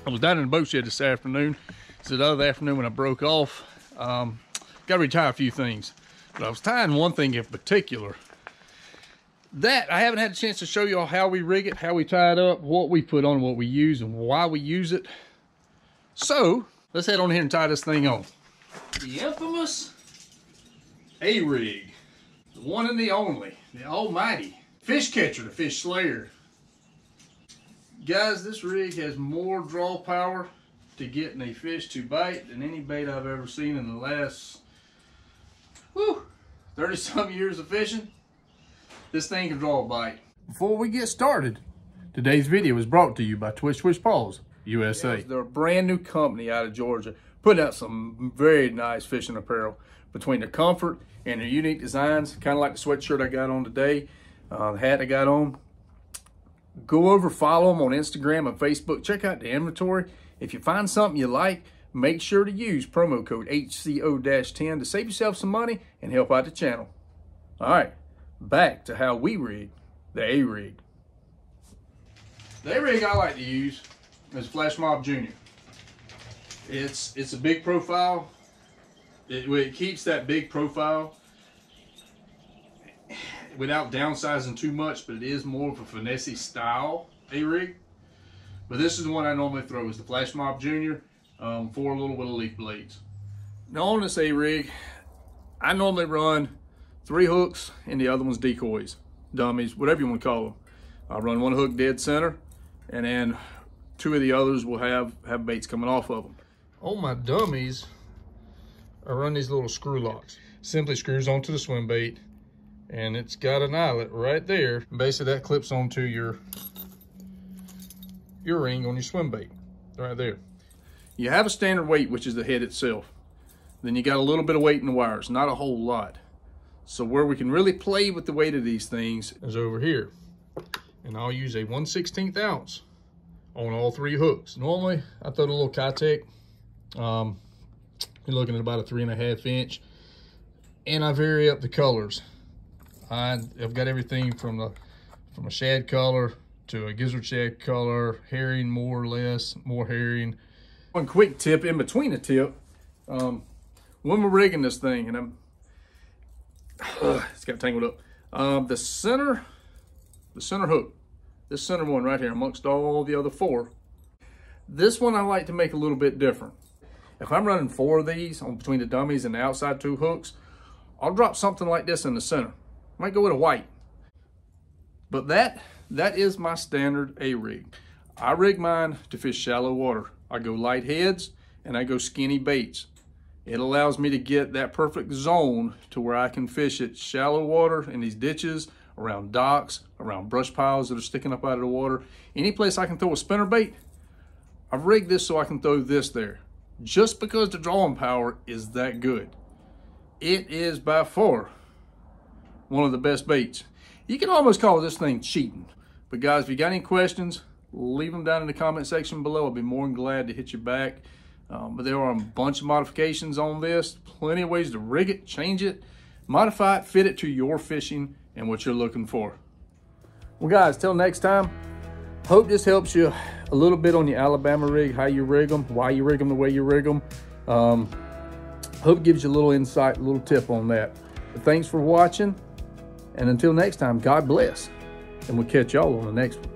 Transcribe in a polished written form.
I was down in the boat shed this afternoon. So the other afternoon when I broke off, got to retire a few things. But I was tying one thing in particular. That I haven't had a chance to show y'all how we rig it, how we tie it up, what we put on, what we use, and why we use it. So let's head on here and tie this thing on. The infamous A-rig, the one and the only, the almighty fish catcher, the fish slayer. Guys, this rig has more draw power to getting a fish to bite than any bait I've ever seen in the last 30-some years of fishing. This thing can draw a bite. Before we get started, today's video is brought to you by Twitch Paws USA. They're a brand new company out of Georgia, putting out some very nice fishing apparel. Between their comfort and their unique designs, kind of like the sweatshirt I got on today, the hat I got on. Go over, follow them on Instagram and Facebook. Check out the inventory. If you find something you like, make sure to use promo code HCO-10 to save yourself some money and help out the channel. All right, back to how we rig the A-rig. The A-rig I like to use is Flash Mob Jr. It's a big profile. It keeps that big profile without downsizing too much, but it is more of a finesse style A-rig. But this is the one I normally throw, is the Flash Mob Jr. For a little bit of leaf blades. Now on this A-rig, I normally run 3 hooks and the other one's decoys, dummies, whatever you want to call them. I'll run 1 hook dead center, and then 2 of the others will have baits coming off of them. On my dummies, I run these little screw locks. Simply screws onto the swim bait, and it's got an eyelet right there. Basically that clips onto your ring on your swim bait, right there. You have a standard weight, which is the head itself. Then you got a little bit of weight in the wires, not a whole lot. So where we can really play with the weight of these things is over here. And I'll use a 1/16 ounce on all 3 hooks. Normally, I throw the little Kitech. You're looking at about a 3.5 inch. And I vary up the colors. I've got everything from a shad color to a gizzard shad color, herring more or less, more herring. One quick tip in between the tip, when we're rigging this thing, and it's got tangled up. The center hook, this center one right here amongst all the other 4, this one I like to make a little bit different. If I'm running 4 of these on between the dummies and the outside 2 hooks, I'll drop something like this in the center. Might go with a white. But that is my standard A-rig. I rig mine to fish shallow water. I go light heads and I go skinny baits. It allows me to get that perfect zone to where I can fish at shallow water in these ditches, around docks, around brush piles that are sticking up out of the water. Any place I can throw a spinnerbait, I've rigged this so I can throw this there. Just because the drawing power is that good. It is by far one of the best baits. You can almost call this thing cheating. But guys, if you got any questions, leave them down in the comment section below. I'll be more than glad to hit you back. But there are a bunch of modifications on this. Plenty of ways to rig it, change it, modify it, fit it to your fishing and what you're looking for. Well guys, till next time, hope this helps you a little bit on your Alabama rig, how you rig them, why you rig them the way you rig them. Hope it gives you a little insight, a little tip on that. But thanks for watching, and until next time, God bless, and we'll catch y'all on the next one.